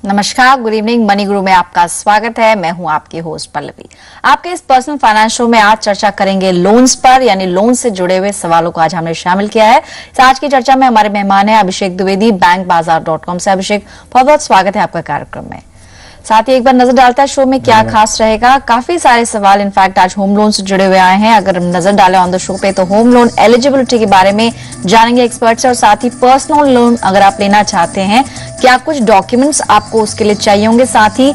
नमस्कार, good evening. Money गुरु में आपका स्वागत है। मैं हूं आपकी होस्ट पल्लवी। आपके इस पर्सनल फाइनेंस शो में आज चर्चा करेंगे लोन्स पर, यानी लोन से जुड़े हुए सवालों को आज हमने शामिल किया है। आज की चर्चा में हमारे मेहमान है अभिषेक द्विवेदी, bankbazaar.com से। अभिषेक, बहुत बहुत स्वागत है आपका कार्यक्रम में। साथ ही एक बार नजर डालता है शो में क्या खास रहेगा। काफी सारे सवाल इनफैक्ट आज होम लोन से जुड़े हुए आए हैं। अगर हम नजर डालें ऑन द शो पे तो होम लोन एलिजिबिलिटी के बारे में जानेंगे एक्सपर्ट से, और साथ ही पर्सनल लोन अगर आप लेना चाहते हैं क्या कुछ डॉक्यूमेंट्स आपको उसके लिए चाहिए होंगे, साथ ही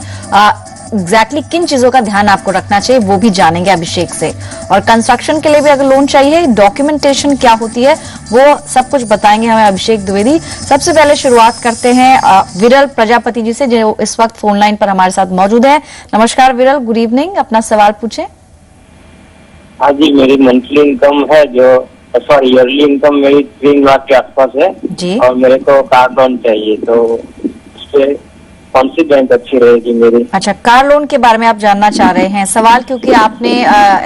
एग्जैक्टली किन चीजों का ध्यान आपको रखना चाहिए वो भी जानेंगे अभिषेक से। और कंस्ट्रक्शन के लिए भी अगर लोन चाहिए, डॉक्यूमेंटेशन क्या होती है वो सब कुछ बताएंगे हमें अभिषेक द्विवेदी। सबसे पहले शुरुआत करते हैं विरल प्रजापति जी से, जो इस वक्त फोन लाइन पर हमारे साथ मौजूद है। नमस्कार विरल, गुड इवनिंग। अपना सवाल पूछें। हाँ जी, मेरी मंथली इनकम है ईयरली इनकम मेरी 3 लाख के आसपास है जी। और मेरे को कार लोन चाहिए, तो उसपे कौन सी बैंक अच्छी रहेगी मेरी? अच्छा, कार लोन के बारे में आप जानना चाह रहे हैं। सवाल क्योंकि आपने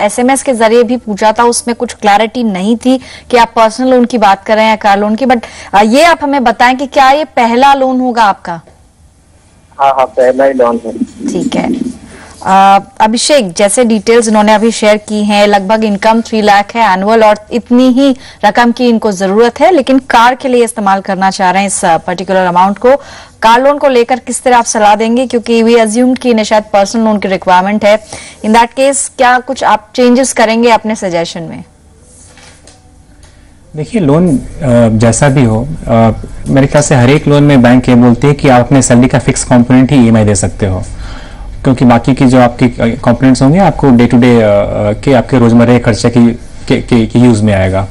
एसएमएस के जरिए भी पूछा था, उसमें कुछ क्लैरिटी नहीं थी कि आप पर्सनल लोन की बात कर रहे हैं या कार लोन की, बट ये आप हमें बताएं कि क्या ये पहला लोन होगा आपका? हाँ, पहला ही लोन है। ठीक है। अभिषेक, जैसे डिटेल्स इन्होंने अभी शेयर की हैं, लगभग इनकम 3 लाख है एनुअल, और इतनी ही रकम की इनको जरूरत है, लेकिन कार के लिए इस्तेमाल करना चाह रहे हैं इस पर्टिकुलर अमाउंट को। कार लोन को लेकर किस तरह आप सलाह देंगे, क्योंकि वी अज्यूम्ड कि इन्हें शायद पर्सनल लोन की रिक्वायरमेंट है। इन दैट केस क्या कुछ आप चेंजेस करेंगे अपने सजेशन में? देखिए, लोन जैसा भी हो, मेरे ख्याल से हर एक लोन में बैंक ये बोलती है कि आप अपने सैलरी का फिक्स कंपोनेंट ही ईएमआई दे सकते हो, क्योंकि बाकी की जो आपकी कंपोनेंट्स होंगे आपको डे टू डे के आपके रोजमर्रा के खर्चे की यूज में आएगा।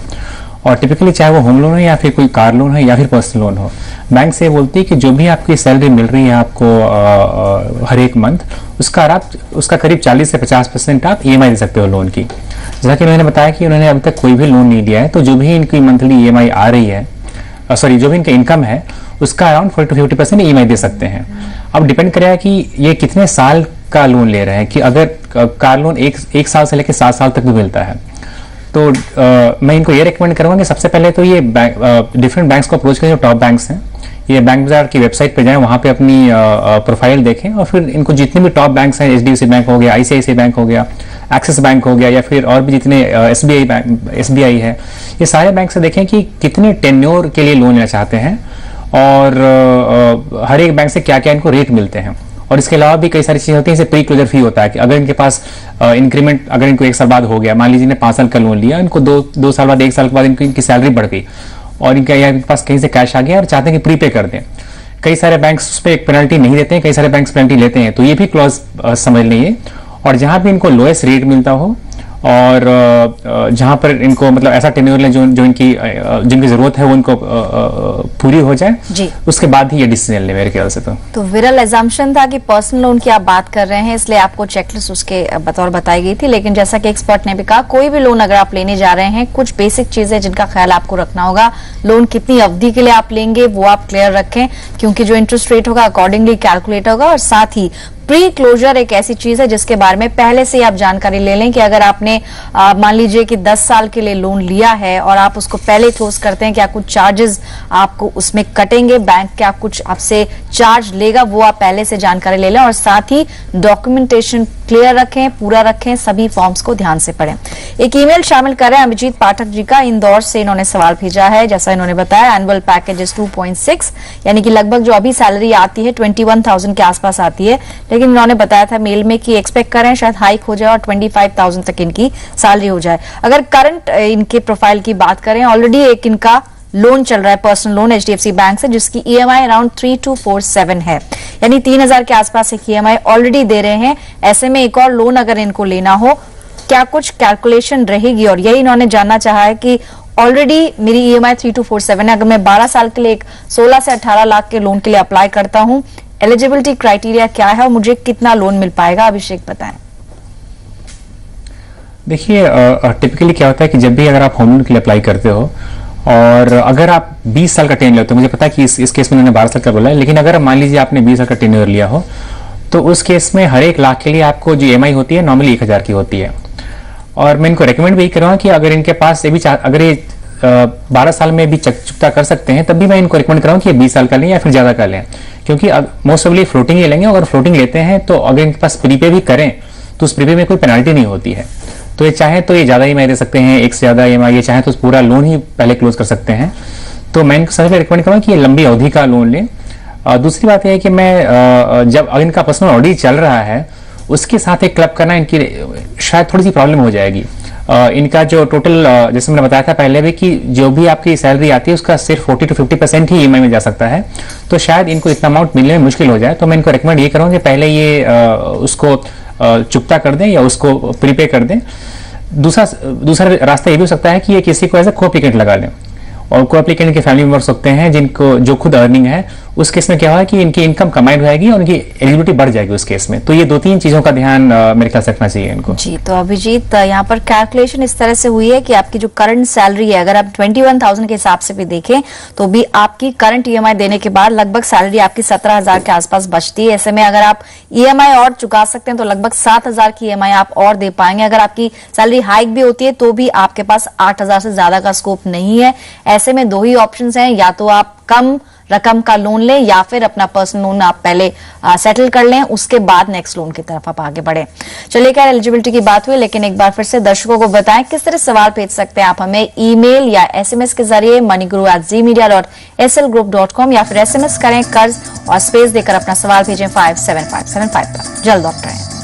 और टिपिकली चाहे वो होम लोन हो या फिर कोई कार लोन हो या फिर पर्सनल लोन हो, बैंक से बोलती है कि जो भी आपकी सैलरी मिल रही है आपको हर एक मंथ, उसका करीब 40 से 50% आप ईएमआई दे सकते हो लोन की। जैसा कि उन्होंने बताया कि उन्होंने अभी तक कोई भी लोन नहीं लिया है, तो जो भी इनकी मंथली ईएमआई आ रही है, जो भी इनका इनकम है उसका अराउंड 40 to 50% ईएमआई दे सकते हैं। अब डिपेंड करेगा कि ये कितने साल का लोन ले रहे हैं, कि अगर कार लोन एक साल से लेकर 7 साल तक भी मिलता है तो मैं इनको ये रिकमेंड करूंगा कि सबसे पहले तो ये डिफरेंट बैंक्स को अप्रोच करें, जो टॉप बैंक्स हैं। ये बैंक बाजार की वेबसाइट पे जाएं, वहां पे अपनी प्रोफाइल देखें, और फिर इनको जितने भी टॉप बैंक्स हैं, एचडीएफसी बैंक हो गया, आईसीआईसीआई बैंक हो गया, एक्सिस बैंक हो गया, या फिर और भी जितने एसबीआई है, ये सारे बैंक से देखें कि कितने टेन्योर के लिए लोन लेना चाहते हैं, और हर एक बैंक से क्या क्या इनको रेट मिलते हैं। और इसके अलावा भी कई सारी चीजें होती हैं, जैसे प्री क्लोजर फी होता है कि अगर इनके पास इंक्रीमेंट अगर इनको 1 साल बाद हो गया, मान लीजिए इन्हें 5 साल का लोन लिया, इनको दो साल बाद 1 साल के बाद इनकी सैलरी बढ़ गई और इनके पास कहीं से कैश आ गया और चाहते हैं कि प्रीपे कर दें। कई सारे बैंक्स उस पर एक पेनल्टी नहीं देते हैं, कई सारे बैंक्स पेनल्टी लेते हैं, तो ये भी क्लॉज समझ लीजिए। और जहां भी इनको लोएस्ट रेट मिलता हो और जहां पर इनको मतलब ऐसा टेन्योर ले जो जिनकी जरूरत है वो इनको पूरी हो जाए जी, उसके बाद ही ये डिसीजन ले मेरे ख्याल से। तो विरल एजम्पशन था कि पर्सनल लोन की आप बात कर रहे हैं, इसलिए आपको चेकलिस्ट उसके बतौर बताई गई थी, लेकिन जैसा कि एक्सपर्ट ने भी कहा, कोई भी लोन अगर आप लेने जा रहे हैं, कुछ बेसिक चीजें जिनका ख्याल आपको रखना होगा। लोन कितनी अवधि के लिए आप लेंगे वो आप क्लियर रखें, क्योंकि जो इंटरेस्ट रेट होगा अकॉर्डिंगली कैलकुलेट होगा। और साथ ही प्री क्लोजर एक ऐसी चीज है जिसके बारे में पहले से ही आप जानकारी ले लें कि अगर आपने मान लीजिए कि 10 साल के लिए लोन लिया है और आप उसको पहले क्लोज करते हैं, क्या कुछ चार्जेस आपको उसमें कटेंगे, बैंक क्या कुछ आपसे चार्ज लेगा, वो आप पहले से जानकारी ले लें। और साथ ही डॉक्यूमेंटेशन क्लियर रखें, पूरा रखें, सभी फॉर्म्स को ध्यान से पढ़ें। एक ईमेल शामिल करें अभिजीत पाठक जी का, इंदौर से इन्होंने सवाल भेजा है। जैसा इन्होंने बताया, एनुअल पैकेज 2.6, यानी कि लगभग जो अभी सैलरी आती है 21,000 के आसपास आती है, लेकिन इन्होंने बताया था मेल में कि एक्सपेक्ट करें शायद हाइक हो जाए और 25,000 तक इनकी सैलरी हो जाए। अगर करंट इनके प्रोफाइल की बात करें, ऑलरेडी एक इनका लोन चल रहा है पर्सनल लोन एचडीएफसी बैंक से, जिसकी ईएमआई अराउंड 3247 है, यानी 3,000 के आसपास एक ईएमआई ऑलरेडी दे रहे हैं। ऐसे में एक और लोन अगर इनको लेना हो, क्या कुछ कैलकुलेशन रहेगी? और यही इन्होंने जानना चाहा है कि ऑलरेडी मेरी ईएमआई 3247 है, अगर मैं 12 साल के लिए एक 16 से 18 लाख के लोन के लिए अप्लाई करता हूं, एलिजिबिलिटी क्राइटेरिया क्या है और मुझे कितना लोन मिल पाएगा? अभिषेक बताएं। देखिए, टिपिकली क्या होता है कि जब भी अगर आप होम लोन के लिए अप्लाई करते हो और अगर आप 20 साल का टेन्योर लेते हो, मुझे पता है कि इस केस में उन्होंने 12 साल का बोला है, लेकिन अगर मान लीजिए आपने 20 साल का टेन्योर लिया हो, तो उस केस में हर 1 लाख के लिए आपको जो ईएमआई होती है नॉर्मली 1,000 की होती है। और मैं इनको रेकमेंड भी करूँगा कि अगर इनके पास अगर ये 12 साल में भी चुकता कर सकते हैं, तब भी मैं इनको रिकमेंड कराऊं कि ये 20 साल का लें या फिर ज्यादा का लें, क्योंकि मोस्ट ऑफली फ्लोटिंग ही लेंगे, अगर फ्लोटिंग लेते हैं तो अगर इनके पास प्रीपे भी करें तो उस प्रीपे में कोई पेनल्टी नहीं होती है। तो ये चाहे तो ये ज्यादा ईएमआई दे सकते हैं, एक से ज्यादा ईएमआई, ये चाहे तो पूरा लोन ही पहले क्लोज कर सकते हैं। तो मैं इनको सबसे रिकमेंड करूंगा कि ये लंबी अवधि का लोन लें। दूसरी बात यह है कि मैं जब अगर इनका पर्सनल ऑडिट चल रहा है उसके साथ एक क्लब करना इनकी शायद थोड़ी सी प्रॉब्लम हो जाएगी। इनका जो टोटल जैसे मैंने बताया था पहले भी कि जो भी आपकी सैलरी आती है उसका सिर्फ 40 to 50% ही ईएमआई में जा सकता है, तो शायद इनको इतना अमाउंट मिलने में मुश्किल हो जाए। तो मैं इनको रिकमेंड ये करूँगा कि पहले ये उसको चुकता कर दें या उसको प्रीपे कर दें। दूसरा रास्ता ये भी हो सकता है कि ये किसी को एज ए को एप्लीकेंट लगा लें, और को एप्लीकेंट के फैमिली मेंबर्स होते हैं जिनको जो खुद अर्निंग है, उस केस में क्या होगा कि इनकी इनकम कमाई रहेगी और इनकी एलिजिबिलिटी बढ़ जाएगी उस केस में। तो ये 2-3 चीजों का ध्यान मेरे ख्याल से रखना चाहिए इनको। जी, तो अभिजीत यहाँ पर कैलकुलेशन इस तरह से हुई है कि आपकी जो करंट सैलरी है, अगर आप 21,000 के हिसाब से भी देखें तो भी आपकी करंट ईएमआई देने के बाद लगभग सैलरी आपकी 17,000 के आसपास बचती है। ऐसे में अगर आप ईएमआई और चुका सकते हैं तो लगभग 7,000 की ईएमआई आप और दे पाएंगे। अगर आपकी सैलरी हाइक भी होती है तो भी आपके पास 8,000 से ज्यादा का स्कोप नहीं है। ऐसे में 2 ही ऑप्शंस हैं, या तो आप कम रकम का लोन लें या फिर अपना पर्सनल लोन आप पहले सेटल कर लें, उसके बाद नेक्स्ट लोन की तरफ आप आगे बढ़ें। चलिए, क्या एलिजिबिलिटी की बात हुई, लेकिन एक बार फिर से दर्शकों को बताएं किस तरह सवाल भेज सकते हैं आप हमें ईमेल या एसएमएस के जरिए moniguru@zmedia.slgroup.com या फिर एसएमएस करें कर्ज और स्पेस देकर अपना सवाल भेजें 57575 पर। जल्द लौट रहे हैं।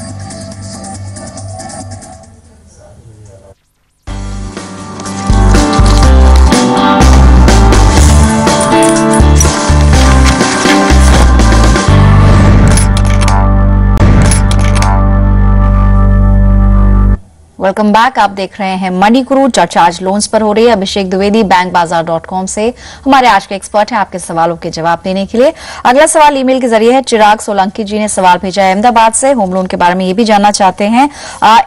Welcome back. आप देख रहे हैं मनी गुरु, चर्चा आज लोन्स पर हो रही है। अभिषेक द्विवेदी bankbazaar.com से हमारे आज के एक्सपर्ट हैं आपके सवालों के जवाब देने के लिए। अगला सवाल ईमेल के जरिए है। चिराग सोलंकी जी ने सवाल भेजा है अहमदाबाद से। होम लोन के बारे में ये भी जानना चाहते हैं।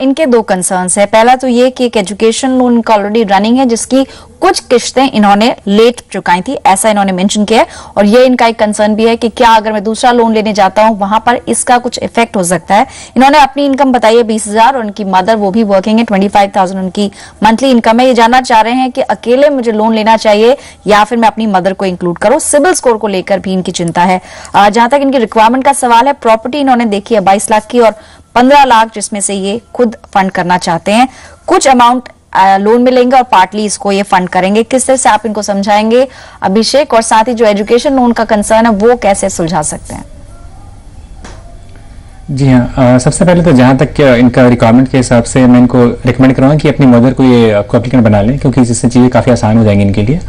इनके 2 कंसर्न्स है। पहला तो ये कि एक एजुकेशन लोन इनका ऑलरेडी रनिंग है जिसकी कुछ किश्तें इन्होंने लेट चुकाई थी, ऐसा इन्होंने मेंशन किया है। और ये इनका एक कंसर्न भी है कि क्या अगर मैं दूसरा लोन लेने जाता हूं वहां पर इसका कुछ इफेक्ट हो सकता है। इन्होंने अपनी इनकम बताई है 20,000 और उनकी मदर वो भी वर्किंग है, 25,000 उनकी मंथली इनकम है। ये जानना चाह रहे हैं कि अकेले मुझे लोन लेना चाहिए या फिर मैं अपनी मदर को इंक्लूड करूं। सिबिल स्कोर को लेकर भी इनकी चिंता है। जहां तक इनकी रिक्वायरमेंट का सवाल है, प्रॉपर्टी इन्होंने देखी है 22 लाख की और 15 लाख जिसमें से ये खुद फंड करना चाहते हैं। कुछ अमाउंट लोन में लेंगे और पार्टली इसको ये फंड करेंगे। किस तरह से आप इनको समझाएंगे अभिषेक, और साथ ही जो एजुकेशन लोन का कंसर्न है वो कैसे सुलझा सकते हैं? जी हाँ, सबसे पहले तो जहाँ तक इनका रिक्वायरमेंट के हिसाब से मैं इनको रिकमेंड करूँगा कि अपनी मदर को ये को एप्लीकेंट बना लें, क्योंकि जिससे चीज़ें काफ़ी आसान हो जाएंगी इनके लिए।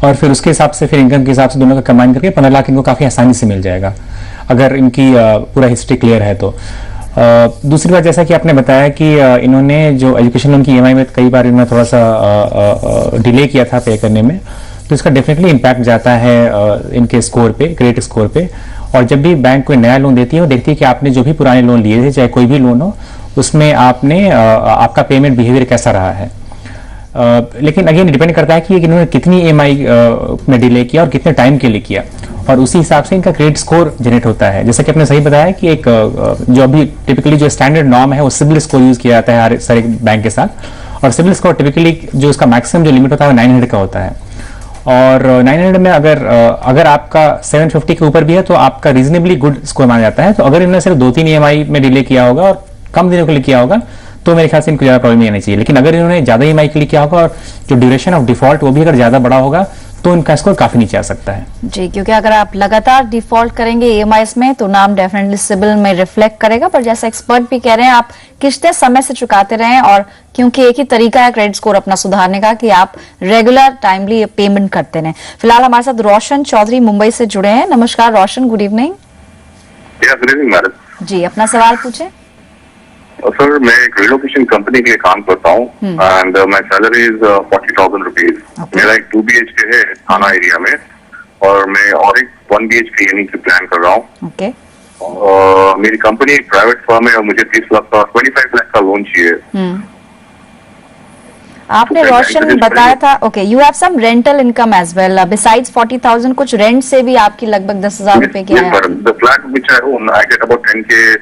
और फिर उसके हिसाब से फिर इनकम के हिसाब से दोनों का कंबाइन करके 15 लाख इनको काफ़ी आसानी से मिल जाएगा अगर इनकी पूरा हिस्ट्री क्लियर है तो। दूसरी बात, जैसा कि आपने बताया कि इन्होंने जो एजुकेशन लोन की ईएमआई में कई बार इन्होंने थोड़ा सा डिले किया था पे करने में, तो इसका डेफिनेटली इम्पैक्ट जाता है इनके स्कोर पे, क्रेडिट स्कोर पे। और जब भी बैंक कोई नया लोन देती है वो देखती है कि आपने जो भी पुराने लोन लिए थे, चाहे कोई भी लोन हो, उसमें आपने आपका पेमेंट बिहेवियर कैसा रहा है। लेकिन अगेन डिपेंड करता है कि इन्होंने कितनी ईएमआई में डिले किया और कितने टाइम के लिए किया, और उसी हिसाब से इनका क्रेडिट स्कोर जनरेट होता है। जैसा कि आपने सही बताया कि एक जो अभी टिपिकली जो स्टैंडर्ड नॉर्म है वो सिबिल स्कोर यूज किया जाता है हर सारे बैंक के साथ, और सिबिल स्कोर टिपिकली जो उसका मैक्सिमम जो लिमिट होता है वो 900 का होता है। और 900 में अगर आपका 750 के ऊपर भी है तो आपका रीजनेबली गुड स्कोर माना जाता है। तो अगर इन्होंने सिर्फ 2-3 ईएमआई में डिले किया होगा और कम दिनों के लिए किया होगा तो मेरे ख्याल से इनको ज्यादा प्रॉब्लम नहीं आनी चाहिए। लेकिन अगर इन्होंने ज्यादा ईएमआई के लिए किया होगा और जो ड्यूरेशन ऑफ डिफॉल्ट वो भी अगर ज्यादा बड़ा होगा तो इनका स्कोर काफी नीचे आ सकता है। जी, क्योंकि अगर आप लगातार डिफॉल्ट करेंगे ईएमआईस में तो नाम डेफिनेटली सिबिल में रिफ्लेक्ट करेगा। पर जैसा एक्सपर्ट भी कह रहे हैं आप किस्तें समय से चुकाते रहें, और क्योंकि एक ही तरीका है क्रेडिट स्कोर अपना सुधारने का कि आप रेगुलर टाइमली पेमेंट करते रहें। फिलहाल हमारे साथ रोशन चौधरी मुंबई से जुड़े हैं। नमस्कार Roshan, good evening. Good evening madam. जी, अपना सवाल पूछें। सर, मैं एक रिलोकेशन कंपनी के लिए काम करता हूँ and my salary is 40,000 rupees. मेरा एक 2 BHK है थाना एरिया में, और मैं और एक 1 BHK लेने की प्लान कर रहा हूँ। ओके। मेरी कंपनी एक प्राइवेट फर्म है और मुझे 30 लाख का 25 लाख का लोन चाहिए। आपने रोशन बताया था, okay, you have some rental income as well besides 40,000, कुछ रेंट से भी आपकी लगभग 10,000 रुपए की है। The flat which I own, I get about 10K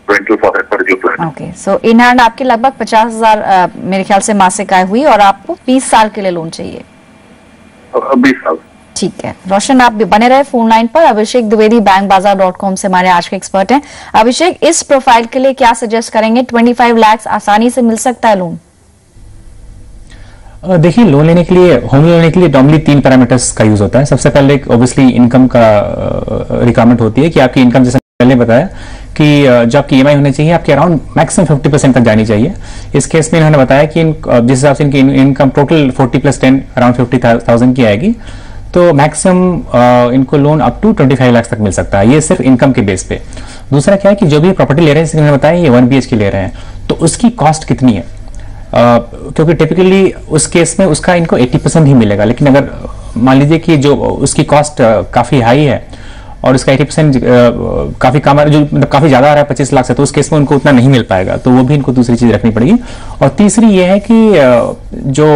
rental for that particular flat. Okay, so in hand आपकी लगभग 50,000 मेरे ख्याल से मासिक आय हुई और आपको 20 साल के लिए लोन चाहिए। 20 साल। ठीक है रोशन, आप भी बने रहे फोन लाइन पर। अभिषेक द्विवेदी bankbazaar.com से हमारे आज के एक्सपर्ट हैं। अभिषेक, इस प्रोफाइल के लिए क्या सजेस्ट करेंगे? 25 लाख आसानी से मिल सकता है लोन? देखिए, लोन लेने के लिए, होम लोन लेने के लिए नॉर्मली 3 पैरामीटर्स का यूज होता है। सबसे पहले ऑब्वियसली इनकम का रिक्वायरमेंट होती है कि आपकी इनकम, जैसे पहले बताया कि जो आपकी ईएमआई होनी चाहिए आपकी अराउंड मैक्सिमम 50% तक जानी चाहिए। इस केस में इन्होंने बताया कि जिस हिसाब से इनकी इनकम टोटल 40 + 10 अराउंड 50,000 की आएगी, तो मैक्सिमम इनको लोन अप टू 25 लाख तक मिल सकता है। ये सिर्फ इनकम के बेस पे। दूसरा क्या है कि जो भी प्रॉपर्टी ले रहे हैं, इन्होंने बताया ये 1 BHK ले रहे हैं, तो उसकी कॉस्ट कितनी है? क्योंकि टिपिकली उस केस में उसका इनको 80% ही मिलेगा, लेकिन अगर मान लीजिए कि जो उसकी कॉस्ट काफी हाई है और उसका 80% काफी कम, जो मतलब काफी ज्यादा आ रहा है 25 लाख से, तो उस केस में उनको उतना नहीं मिल पाएगा, तो वो भी इनको दूसरी चीज रखनी पड़ेगी। और तीसरी ये है कि जो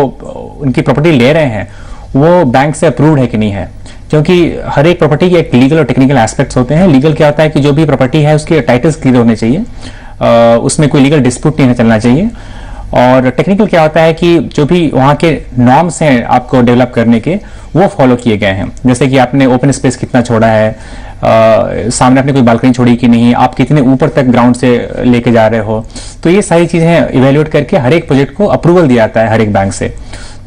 उनकी प्रॉपर्टी ले रहे हैं वो बैंक से अप्रूव्ड है कि नहीं है, क्योंकि हर एक प्रॉपर्टी के एक लीगल और टेक्निकल एस्पेक्ट्स होते हैं। लीगल क्या होता है कि जो भी प्रॉपर्टी है उसके टाइटल्स क्लियर होने चाहिए, उसमें कोई लीगल डिस्प्यूट नहीं चलना चाहिए। और टेक्निकल क्या होता है कि जो भी वहाँ के नॉर्म्स हैं आपको डेवलप करने के, वो फॉलो किए गए हैं। जैसे कि आपने ओपन स्पेस कितना छोड़ा है, सामने आपने कोई बालकनी छोड़ी कि नहीं, आप कितने ऊपर तक ग्राउंड से लेके जा रहे हो, तो ये सारी चीजें इवेल्युएट करके हर एक प्रोजेक्ट को अप्रूवल दिया जाता है हर एक बैंक से।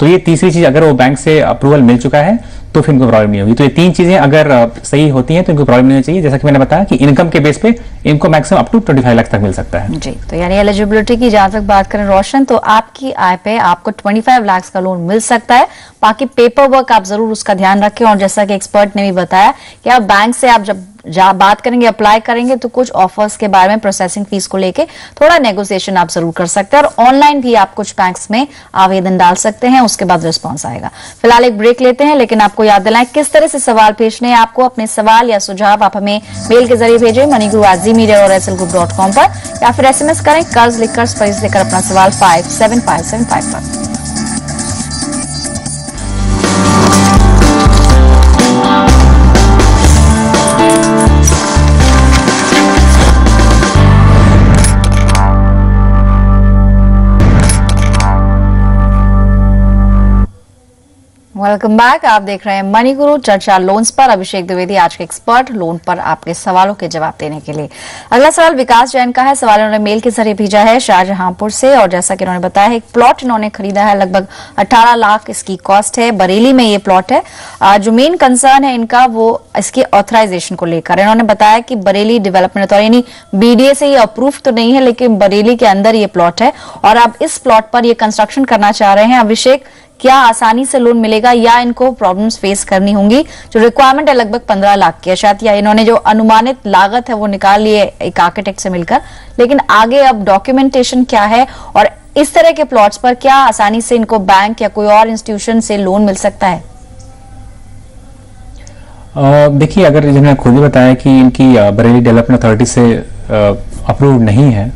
तो ये तीसरी चीज, अगर वो बैंक से अप्रूवल मिल चुका है तो फिर इनको प्रॉब्लम नहीं होगी। तो ये 3 चीजें अगर सही होती हैं तो इनको प्रॉब्लम नहीं होनी चाहिए। जैसा कि मैंने बताया कि इनकम के बेस पे इनको मैक्सिमम अप टू 25 लाख तक मिल सकता है जी। तो यानी एलिजिबिलिटी की जहां तक बात करें रोशन, तो आपकी आय पे आपको 25 लाख का लोन मिल सकता है। बाकी पेपर वर्क आप जरूर उसका ध्यान रखें, और जैसा कि एक्सपर्ट ने भी बताया कि आप बैंक से आप जब बात करेंगे, अप्लाई करेंगे, तो कुछ ऑफर्स के बारे में, प्रोसेसिंग फीस को लेके थोड़ा नेगोशिएशन आप जरूर कर सकते हैं। और ऑनलाइन भी आप कुछ बैंक्स में आवेदन डाल सकते हैं, उसके बाद रिस्पॉन्स आएगा। फिलहाल एक ब्रेक लेते हैं, लेकिन आपको याद दिलाएं किस तरह से सवाल भेजने हैं आपको। अपने सवाल या सुझाव आप हमें मेल के जरिए भेजें moneyGuru@zmedia और SLGroup.com पर, या फिर SMS करें कर्ज लिखकर स्पेस देकर अपना सवाल 57575 पर। Welcome back. आप देख रहे हैं मनी गुरु, चर्चा लोन्स पर। अभिषेक द्विवेदी आज के एक्सपर्ट, लोन पर आपके सवालों के जवाब देने के लिए। अगला सवाल विकास जैन का है। सवाल उन्होंने मेल के जरिए भेजा है शाहजहांपुर से, और जैसा कि उन्होंने बताया, एक प्लॉट इन्होंने खरीदा है, लगभग 18 लाख इसकी कॉस्ट है। बरेली में ये प्लॉट है। जो मेन कंसर्न है इनका वो इसकी ऑथराइजेशन को लेकर। इन्होंने बताया कि बरेली डेवलपमेंट अथॉरिटी, यानी BDA से ये अप्रूव तो नहीं है, लेकिन बरेली के अंदर ये प्लॉट है, और अब इस प्लॉट पर ये कंस्ट्रक्शन करना चाह रहे हैं। अभिषेक, क्या आसानी से लोन मिलेगा या इनको प्रॉब्लम्स फेस करनी होंगी? जो रिक्वायरमेंट है लगभग 15 लाख की है शायद, या इन्होंने जो अनुमानित लागत है वो निकाल ली है एक आर्किटेक्ट से मिलकर, लेकिन आगे अब डॉक्यूमेंटेशन क्या है, और इस तरह के प्लॉट्स पर क्या आसानी से इनको बैंक या कोई और इंस्टीट्यूशन से लोन मिल सकता है? देखिए, अगर जिन्होंने खुद ही बताया कि इनकी बरेली डेवलपमेंट अथॉरिटी से अप्रूव नहीं है,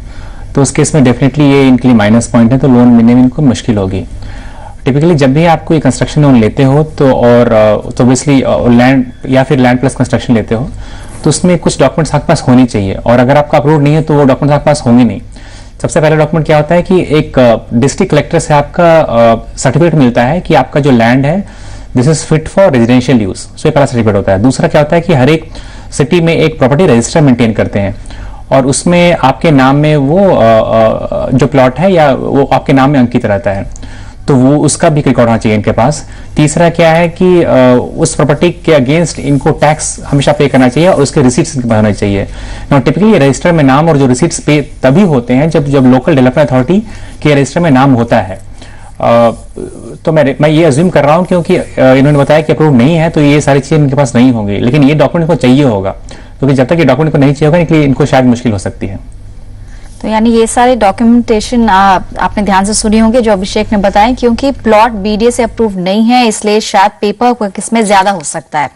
तो उस केस में डेफिनेटली ये इनके लिए माइनस पॉइंट है, तो लोन मिलने में इनको मुश्किल होगी। टिपिकली जब भी आप कोई कंस्ट्रक्शन लोन लेते हो तो तो ऑब्वियसली लैंड या फिर लैंड प्लस कंस्ट्रक्शन लेते हो, तो उसमें कुछ डॉक्यूमेंट्स आपके पास होनी चाहिए, और अगर आपका अप्रूव नहीं है तो वो डॉक्यूमेंट्स आपके पास होंगे नहीं। सबसे पहला डॉक्यूमेंट क्या होता है कि एक डिस्ट्रिक्ट कलेक्टर से आपका सर्टिफिकेट मिलता है कि आपका जो लैंड है this is fit for residential use. So ये पहला सर्टिफिकेट होता है। दूसरा क्या होता है कि हर एक सिटी में एक प्रॉपर्टी रजिस्टर मेंटेन करते हैं, और उसमें आपके नाम में वो जो प्लॉट है या वो आपके नाम में अंकित रहता है, तो वो उसका भी रिकॉर्ड होना चाहिए इनके पास। तीसरा क्या है कि उस प्रॉपर्टी के अगेंस्ट इनको टैक्स हमेशा पे करना चाहिए, और उसके रिसीट्स होने चाहिए। नाउ टिपिकली रजिस्टर में नाम और जो रिसीट्स पे तभी होते हैं जब लोकल डेवलपमेंट अथॉरिटी के रजिस्टर में नाम होता है। तो मैं ये अज्यूम कर रहा हूँ, क्योंकि इन्होंने बताया कि अप्रूव नहीं है, तो ये सारी चीजें इनके पास नहीं होंगी, लेकिन ये डॉक्यूमेंट इनको चाहिए होगा, क्योंकि जब तक ये डॉक्यूमेंट को नहीं चाहिए होगा इसलिए इनको शायद मुश्किल हो सकती है। तो यानी ये सारे डॉक्यूमेंटेशन आपने ध्यान से सुनी होंगे जो अभिषेक ने बताया, क्योंकि प्लॉट BDA से अप्रूव नहीं है, इसलिए शायद पेपर वर्क इसमें ज्यादा हो सकता है।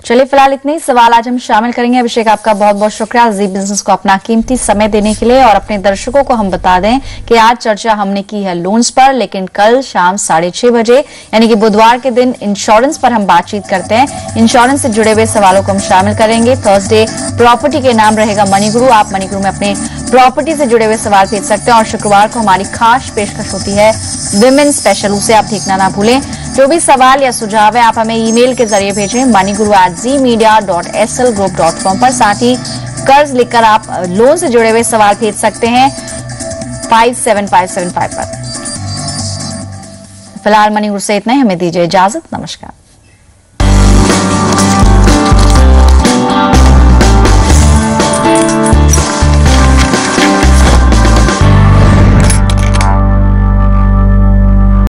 चलिए, फिलहाल इतने ही सवाल आज हम शामिल करेंगे। अभिषेक, आपका बहुत बहुत शुक्रिया जी बिजनेस को अपना कीमती समय देने के लिए। और अपने दर्शकों को हम बता दें कि आज चर्चा हमने की है लोन्स पर, लेकिन कल शाम 6:30 बजे यानी कि बुधवार के दिन इंश्योरेंस पर हम बातचीत करते हैं। इंश्योरेंस से जुड़े हुए सवालों को हम शामिल करेंगे। थर्सडे प्रॉपर्टी के नाम रहेगा मनी गुरु। आप मनी गुरु में अपने प्रॉपर्टी से जुड़े हुए सवाल भेज सकते हैं और शुक्रवार को हमारी खास पेशकश होती है विमेन स्पेशल, उसे आप देखना ना भूलें। जो भी सवाल या सुझाव है आप हमें ईमेल के जरिए भेजें moneyguru@zmedia.slgroup.com पर। साथ ही कर्ज लिखकर आप लोन से जुड़े हुए सवाल भेज सकते हैं 57575 पर। फिलहाल मनी गुरु से इतना ही, हमें दीजिए इजाजत, नमस्कार।